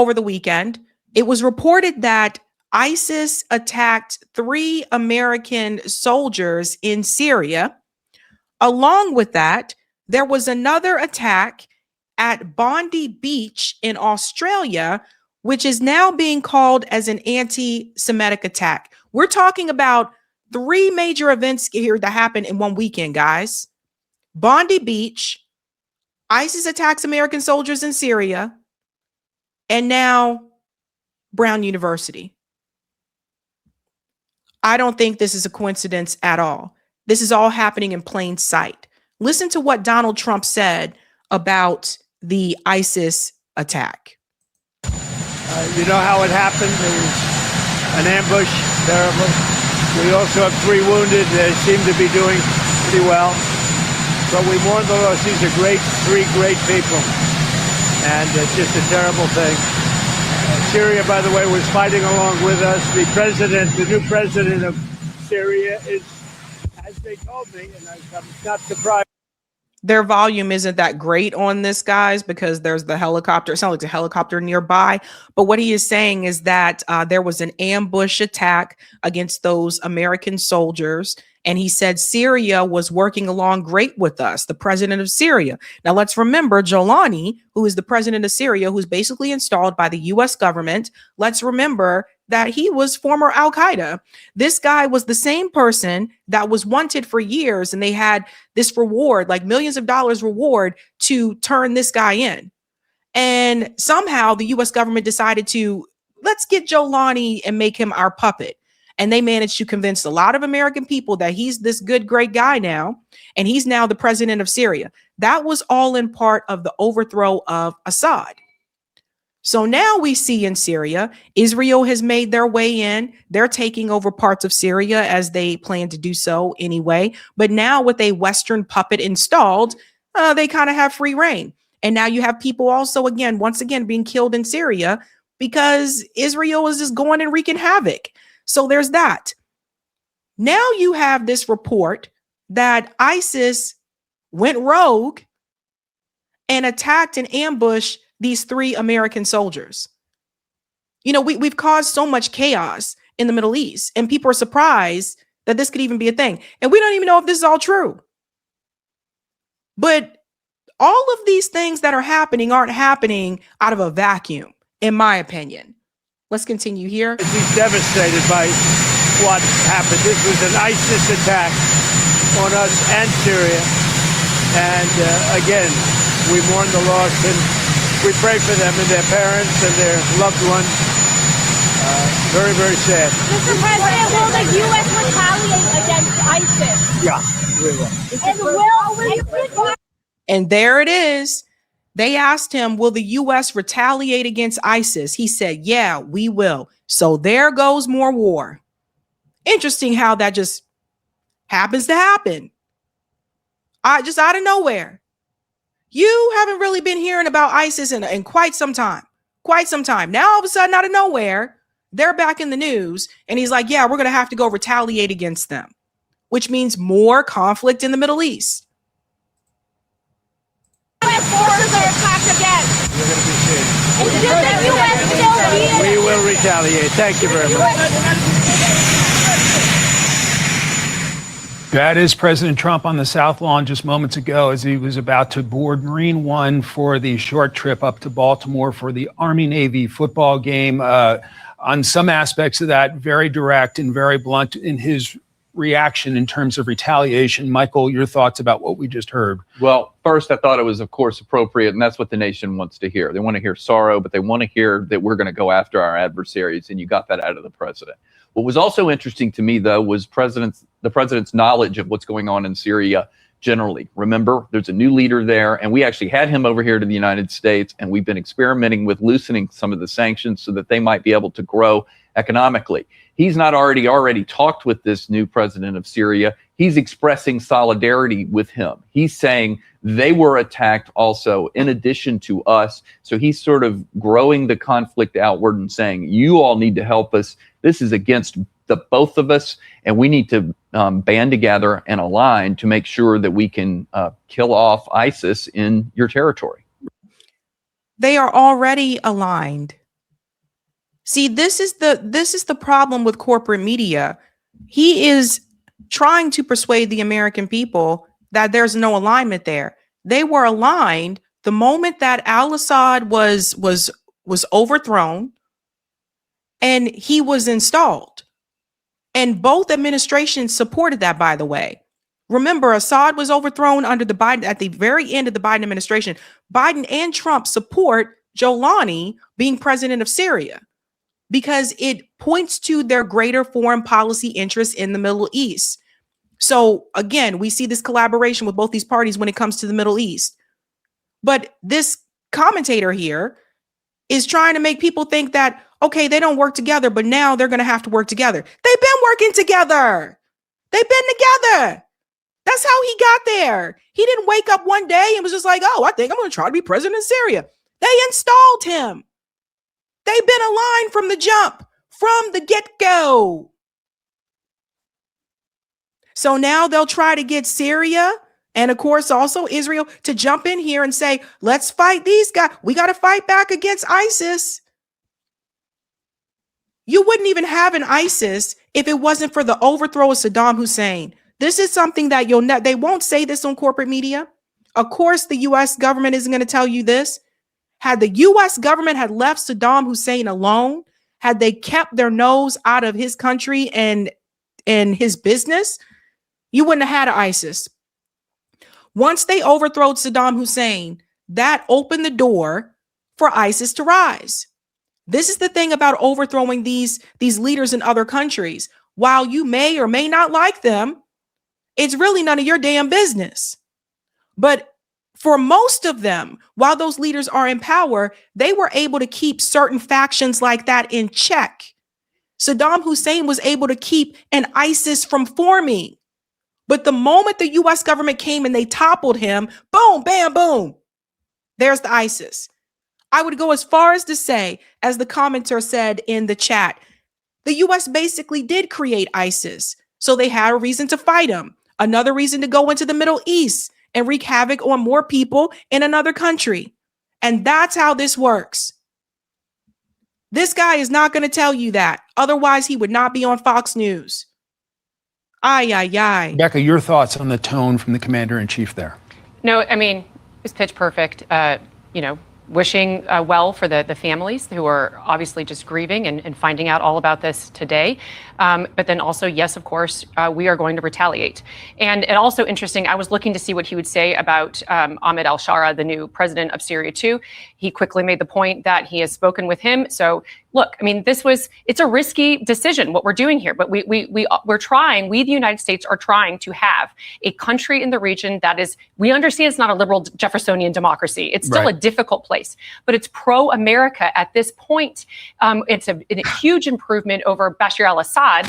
over the weekend, it was reported that ISIS attacked 3 American soldiers in Syria. Along with that, there was another attack at Bondi Beach in Australia, which is now being called as an anti-Semitic attack. We're talking about 3 major events here that happened in one weekend, guys. Bondi Beach, ISIS attacks American soldiers in Syria, and now Brown University. I don't think this is a coincidence at all. This is all happening in plain sight. Listen to what Donald Trump said about the ISIS attack. You know how it happened? It was an ambush, terrible. We also have 3 wounded. They seem to be doing pretty well. But we mourn the loss. These are 3 great people. And it's just a terrible thing. Syria, by the way, was fighting along with us. The new president of Syria is, as they told me, and I'm not surprised. Their volume isn't that great on this, guys, because there's the helicopter. It sounds like a helicopter nearby. But what he is saying is that there was an ambush attack against those American soldiers. And he said Syria was working along great with us, the president of Syria. Now, let's remember Jolani, who is the president of Syria, who's basically installed by the U.S. government. Let's remember that he was former Al-Qaeda. This guy was the same person that was wanted for years, and they had this reward, like millions of dollars reward, to turn this guy in. And somehow the U.S. government decided to, let's get Jolani and make him our puppet. And they managed to convince a lot of American people that he's this good, great guy now, and he's now the president of Syria. That was all in part of the overthrow of Assad. So now we see in Syria, Israel has made their way in. They're taking over parts of Syria as they plan to do so anyway. But now with a Western puppet installed, they kind of have free reign. And now you have people also, once again, being killed in Syria because Israel is just going and wreaking havoc. So there's that. Now you have this report that ISIS went rogue and attacked and ambushed these 3 American soldiers. You know, we've caused so much chaos in the Middle East, and people are surprised that this could even be a thing. And we don't even know if this is all true. But all of these things that are happening aren't happening out of a vacuum, in my opinion. Let's continue here. He's devastated by what happened. This was an ISIS attack on us and Syria. And again, we mourn the loss and we pray for them and their parents and their loved ones. Very, very sad. Mr. President, will the U.S. retaliate against ISIS? Yeah, we will. And there it is. They asked him, will the U.S. retaliate against ISIS? He said, yeah, we will. So there goes more war. Interesting how that just happens to happen. Just out of nowhere. You haven't really been hearing about ISIS in quite some time. Now, all of a sudden, out of nowhere, they're back in the news. And he's like, yeah, we're going to have to go retaliate against them, which means more conflict in the Middle East. Forces are attacked again. You're going to be safe. We will retaliate. Thank you very much. That is President Trump on the South Lawn just moments ago as he was about to board Marine One for the short trip up to Baltimore for the Army-Navy football game. On some aspects of that, very direct and very blunt in his reaction in terms of retaliation. Michael, your thoughts about what we just heard? Well, first, I thought it was, of course, appropriate, and that's what the nation wants to hear. They want to hear sorrow, but they want to hear that we're going to go after our adversaries, and you got that out of the president. What was also interesting to me, though, was the president's knowledge of what's going on in Syria generally. Remember, there's a new leader there, and we actually had him over here to the United States, and we've been experimenting with loosening some of the sanctions so that they might be able to grow economically. He's not already talked with this new president of Syria. He's expressing solidarity with him. He's saying they were attacked also in addition to us. So he's sort of growing the conflict outward and saying, you all need to help us. This is against the both of us, and we need to band together and align to make sure that we can kill off ISIS in your territory. They are already aligned. See, this is the problem with corporate media. He is trying to persuade the American people that there's no alignment there. They were aligned the moment that al-Assad was overthrown and he was installed. And both administrations supported that, by the way. Remember, Assad was overthrown under the Biden at the very end of the Biden administration. Biden and Trump support Jolani being president of Syria because it points to their greater foreign policy interests in the Middle East. So again, we see this collaboration with both these parties when it comes to the Middle East. But this commentator here is trying to make people think that, okay, they don't work together, but now they're going to have to work together. They've been working together. They've been together. That's how he got there. He didn't wake up one day and was just like, oh, I think I'm going to try to be president of Syria. They installed him. They've been aligned from the jump, from the get-go. So now they'll try to get Syria and, of course, also Israel to jump in here and say, let's fight these guys. We got to fight back against ISIS. You wouldn't even have an ISIS if it wasn't for the overthrow of Saddam Hussein. This is something that they won't say this on corporate media. Of course, the U.S. government isn't going to tell you this. Had the U.S. government had left Saddam Hussein alone, had they kept their nose out of his country and his business, you wouldn't have had ISIS. Once they overthrew Saddam Hussein, that opened the door for ISIS to rise. This is the thing about overthrowing these leaders in other countries. While you may or may not like them, it's really none of your damn business. But for most of them, while those leaders are in power, they were able to keep certain factions like that in check. Saddam Hussein was able to keep an ISIS from forming. But the moment the U.S. government came and they toppled him, boom, bam, boom, there's the ISIS. I would go as far as to say, as the commenter said in the chat, the U.S. basically did create ISIS. So they had a reason to fight him. Another reason to go into the Middle East and wreak havoc on more people in another country. And that's how this works. This guy is not going to tell you that. Otherwise, he would not be on Fox News. Ay, ay, ay. Becca, your thoughts on the tone from the commander-in-chief there? No, I mean, it's pitch perfect. Wishing well for the families who are obviously just grieving and finding out all about this today. But then also, yes, of course, we are going to retaliate. And also interesting, I was looking to see what he would say about Ahmed al-Shara, the new president of Syria too. He quickly made the point that he has spoken with him. So look, I mean, it's a risky decision, what we're doing here, but we're trying, we, the United States, are trying to have a country in the region that is, we understand it's not a liberal Jeffersonian democracy. It's still a difficult place, but it's pro-America at this point. It's a huge improvement over Bashar al-Assad,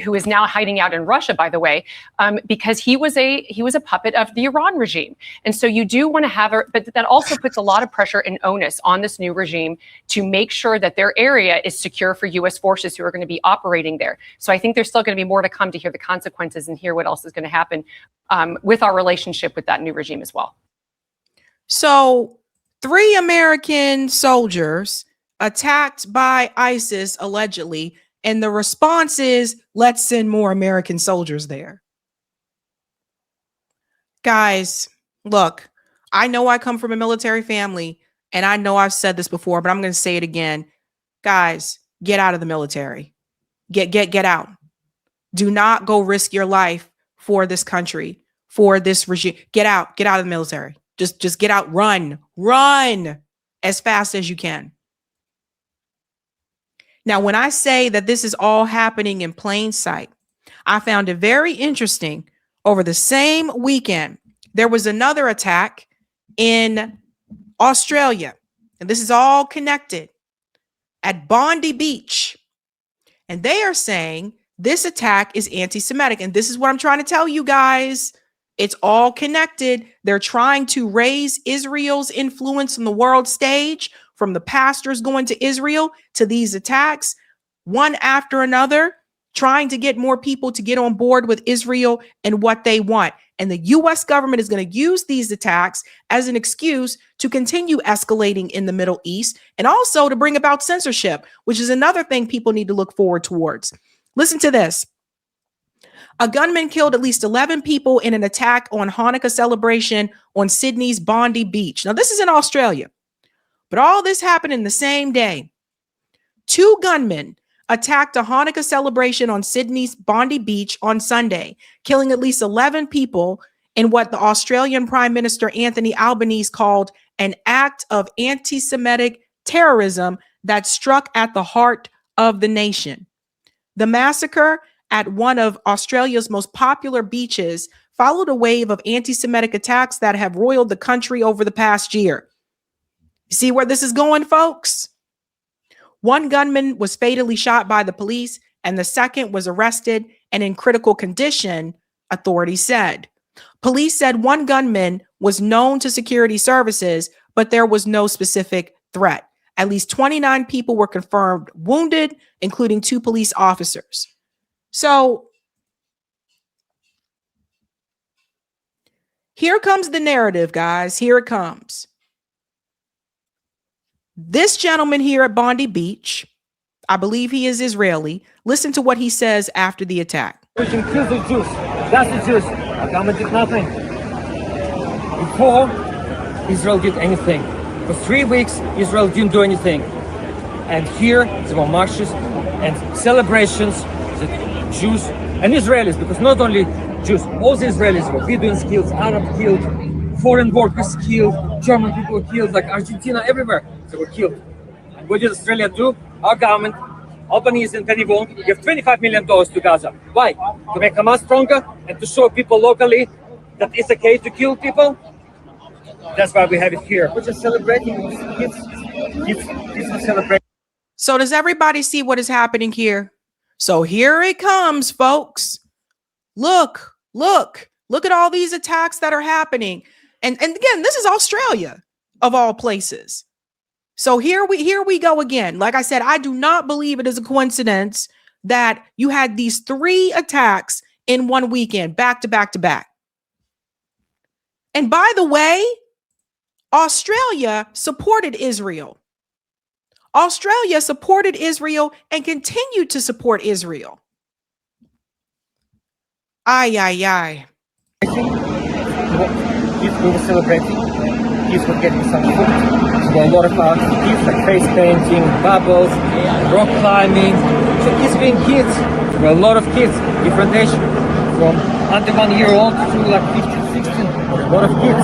who is now hiding out in Russia, by the way, because he was a puppet of the Iran regime. And so you do want to have but that also puts a lot of pressure and onus on this new regime to make sure that their area is secure for U.S. forces who are going to be operating there. So I think there's still going to be more to come to hear the consequences and hear what else is going to happen with our relationship with that new regime as well. So 3 American soldiers attacked by ISIS, allegedly, and the response is, let's send more American soldiers there. Guys, look, I know I come from a military family, and I know I've said this before, but I'm going to say it again. Guys, get out of the military. Get out. Do not go risk your life for this country, for this regime. Get out of the military. Just get out. Run as fast as you can. Now, when I say that this is all happening in plain sight, I found it very interesting. Over the same weekend, there was another attack in Australia, and this is all connected, at Bondi Beach. And they are saying this attack is anti-Semitic. And this is what I'm trying to tell you guys. It's all connected. They're trying to raise Israel's influence on the world stage, from the pastors going to Israel to these attacks, one after another. trying to get more people to get on board with Israel and what they want. And the US government is going to use these attacks as an excuse to continue escalating in the Middle East and also to bring about censorship, which is another thing people need to look forward towards. Listen to this. A gunman killed at least 11 people in an attack on Hanukkah celebration on Sydney's Bondi Beach. Now, this is in Australia, but all this happened in the same day. 2 gunmen attacked a Hanukkah celebration on Sydney's Bondi Beach on Sunday, killing at least 11 people in what the Australian Prime Minister Anthony Albanese called an act of anti-Semitic terrorism that struck at the heart of the nation. The massacre at one of Australia's most popular beaches followed a wave of anti-Semitic attacks that have roiled the country over the past year. You see where this is going, folks? One gunman was fatally shot by the police, and the second was arrested and in critical condition, authorities said. Police said one gunman was known to security services, but there was no specific threat. At least 29 people were confirmed wounded, including 2 police officers. So here comes the narrative, guys. Here it comes. This gentleman here at Bondi Beach, I believe he is Israeli. Listen to what he says after the attack. We can kill the Jews. That's the Jews. Government did nothing. Before Israel did anything. For 3 weeks, Israel didn't do anything. And here, there were marches and celebrations that Jews and Israelis, because not only Jews, all the Israelis were Bedouins killed, Arab killed, foreign workers killed, German people were killed, like Argentina, everywhere they were killed. And what did Australia do? Our government, Albanese and Penny Wong, gave $25 million to Gaza. Why? To make Hamas stronger and to show people locally that it's okay to kill people. That's why we have it here. We're just celebrating. Kids are celebrating. So does everybody see what is happening here? So here it comes, folks. Look at all these attacks that are happening. And again, this is Australia of all places. So here we go again. Like I said, I do not believe it is a coincidence that you had these 3 attacks in one weekend, back to back to back. And by the way, Australia supported Israel. Australia supported Israel and continued to support Israel. Ay. Kids were celebrating. Kids were getting some food. There were a lot of activities like face painting, bubbles, rock climbing. So kids being kids. There were a lot of kids, different age, from under 1 year old to like 15, 16. A lot of kids.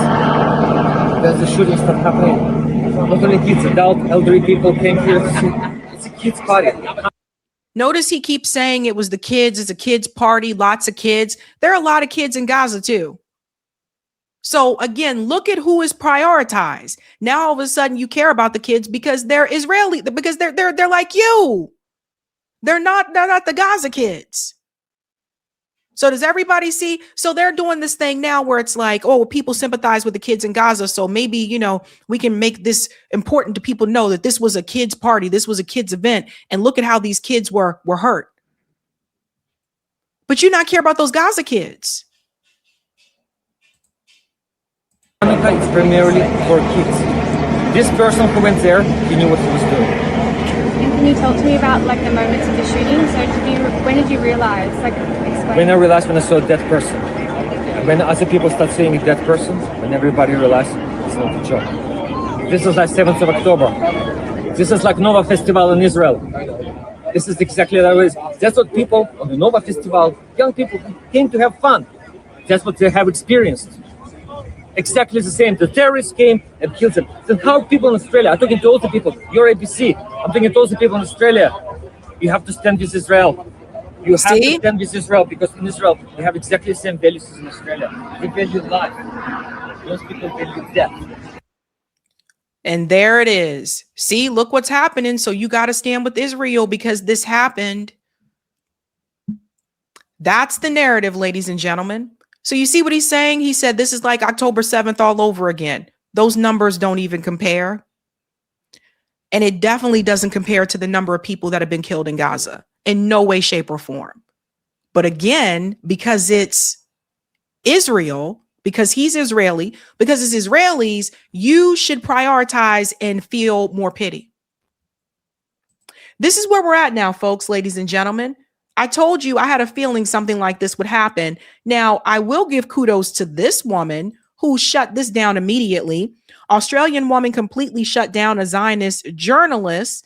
There's the shooting stuff happening. Not only kids, adult, elderly people came here to see. It's a kids' party. Notice he keeps saying it was the kids. It's a kids' party. Lots of kids. There are a lot of kids in Gaza too. So again, look at who is prioritized. Now all of a sudden you care about the kids because they're Israeli, because they're like you. They're not the Gaza kids. So does everybody see? So they're doing this thing now where it's like, oh, well, people sympathize with the kids in Gaza. So maybe, we can make this important to people know that this was a kids party. This was a kids event. And look at how these kids were hurt. But you not care about those Gaza kids. Hanukkah is primarily for kids. This person who went there, he knew what he was doing. And can you talk to me about like the moments of the shooting? So when did you realize? Explain. When I realized, when I saw a dead person. And when other people start seeing a dead person, when everybody realized it's not a joke. This is like 7th of October. This is like Nova Festival in Israel. This is exactly that way. That's what people on the Nova Festival, young people came to have fun. That's what they have experienced. Exactly the same. The terrorists came and killed them. Then how people in Australia? I'm talking to all the people. You're ABC. I'm talking to all the people in Australia. You have to stand with Israel. You have to stand with Israel because in Israel we have exactly the same values as in Australia. They value life. Those people value death. And there it is. See, look what's happening. So you got to stand with Israel because this happened. That's the narrative, ladies and gentlemen. So you see what he's saying? He said this is like October 7th all over again. Those numbers don't even compare. And it definitely doesn't compare to the number of people that have been killed in Gaza. in no way, shape, or form. But again, because it's Israel, because he's Israeli, because it's Israelis, you should prioritize and feel more pity. This is where we're at now, folks, ladies and gentlemen. I told you I had a feeling something like this would happen. Now, I will give kudos to this woman who shut this down immediately. Australian woman completely shut down a Zionist journalist.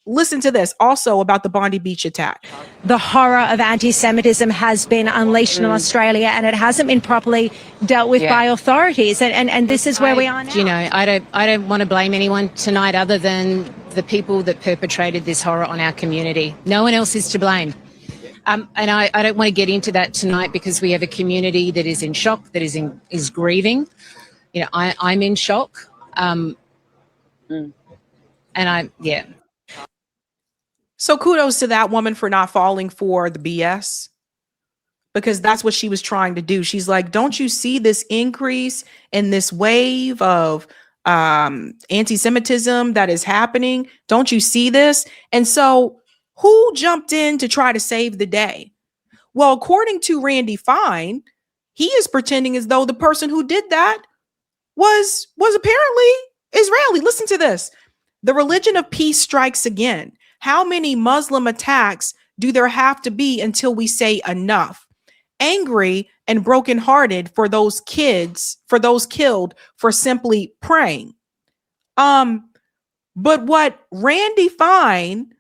Listen to this also about the Bondi Beach attack. The horror of anti-Semitism has been unleashed in Australia, and it hasn't been properly dealt with by authorities. And this is where we are now. You know, I don't want to blame anyone tonight other than the people that perpetrated this horror on our community. No one else is to blame. And I don't want to get into that tonight because we have a community that is in shock, that is grieving. You know, I'm in shock. So kudos to that woman for not falling for the BS, because that's what she was trying to do. She's like, don't you see this increase in this wave of anti-Semitism that is happening? Don't you see this? And so who jumped in to try to save the day? Well, according to Randy Fine, he is pretending as though the person who did that was apparently Israeli. Listen to this. The religion of peace strikes again. How many Muslim attacks do there have to be until we say enough? Angry and brokenhearted for those kids, for those killed for simply praying. But what Randy Fine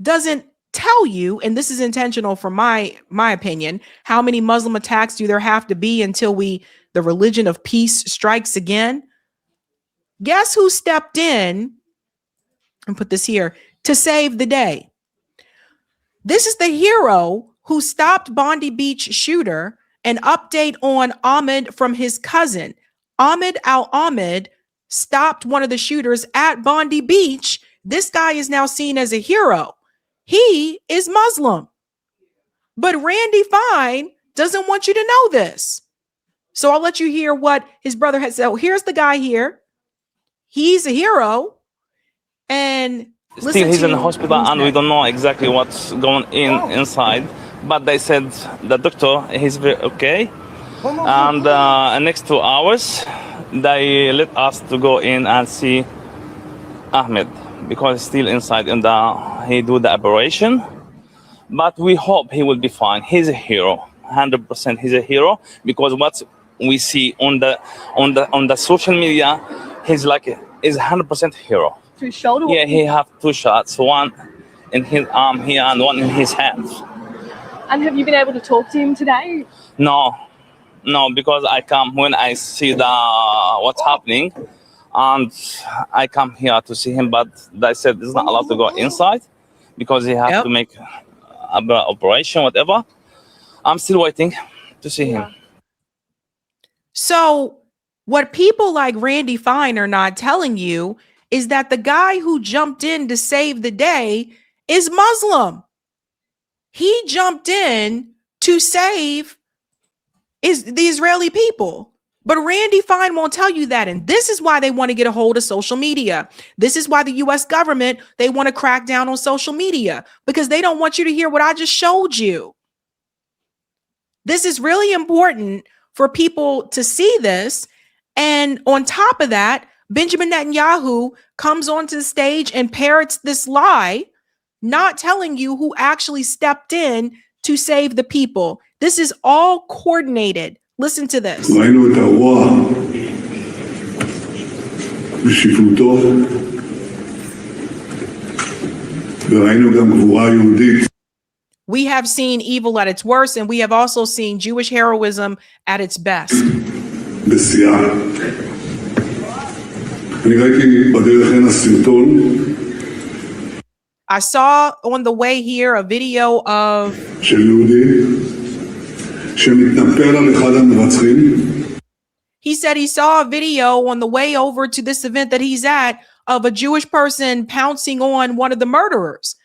doesn't tell you, and this is intentional from my opinion, how many Muslim attacks do there have to be until the religion of peace strikes again? Guess who stepped in and put this here to save the day? This is the hero who stopped Bondi Beach shooter. An update on Ahmed from his cousin. Ahmed Al-Ahmed stopped one of the shooters at Bondi Beach. This guy is now seen as a hero. He is Muslim. But Randy Fine doesn't want you to know this. So I'll let you hear what his brother has said. So here's the guy here. He's a hero. And still he's in the hospital and we don't know exactly what's going inside. But they said the doctor, he's very okay. And next 2 hours, they let us to go in and see Ahmed because he's still inside and he do the operation. But we hope he will be fine. He's a hero, 100%. He's a hero because what we see on the social media, he's like is 100% hero. To his shoulder? Yeah, he have 2 shots, one in his arm here and one in his hand. And have you been able to talk to him today? No, because I come when I see what's happening, and I come here to see him. But they said he's not allowed to go inside because he has to make an operation, whatever. I'm still waiting to see him. So what people like Randy Fine are not telling you is that the guy who jumped in to save the day is Muslim. He jumped in to save the Israeli people. But Randy Fine won't tell you that. And this is why they want to get a hold of social media. This is why the US government, they want to crack down on social media because they don't want you to hear what I just showed you. This is really important for people to see this. And on top of that, Benjamin Netanyahu comes onto the stage and parrots this lie, not telling you who actually stepped in to save the people. This is all coordinated. Listen to this. We have seen evil at its worst, and we have also seen Jewish heroism at its best. I saw on the way here a video of he said he saw a video on the way over to this event that he's at of a Jewish person pouncing on one of the murderers.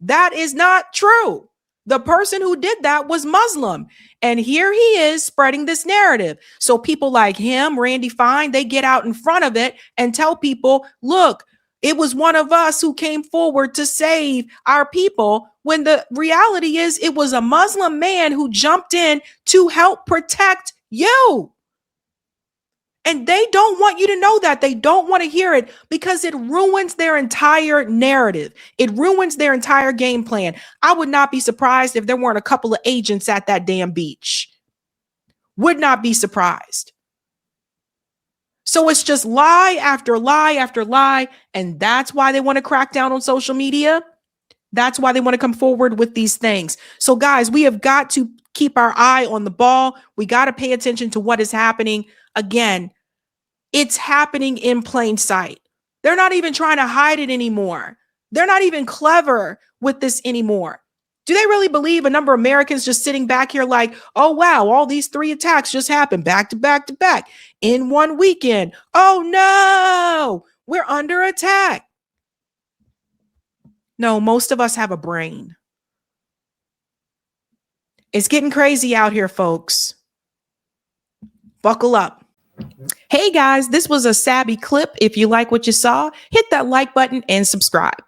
That is not true. The person who did that was Muslim. And here he is spreading this narrative. So people like him, Randy Fine, they get out in front of it and tell people, look, It was one of us who came forward to save our people, when the reality is it was a Muslim man who jumped in to help protect you. And they don't want you to know that. They don't want to hear it because it ruins their entire narrative. It ruins their entire game plan. I would not be surprised if there weren't a couple of agents at that damn beach. Would not be surprised. So it's just lie after lie after lie. And that's why they want to crack down on social media. That's why they want to come forward with these things. So guys, we have got to keep our eye on the ball. We got to pay attention to what is happening. Again, it's happening in plain sight. They're not even trying to hide it anymore. They're not even clever with this anymore. Do they really believe a number of Americans just sitting back here like, oh, wow, all these 3 attacks just happened back to back to back in one weekend? Oh, no, we're under attack. No, most of us have a brain. It's getting crazy out here, folks. Buckle up. Hey, guys, this was a Sabby clip. If you like what you saw, hit that like button and subscribe.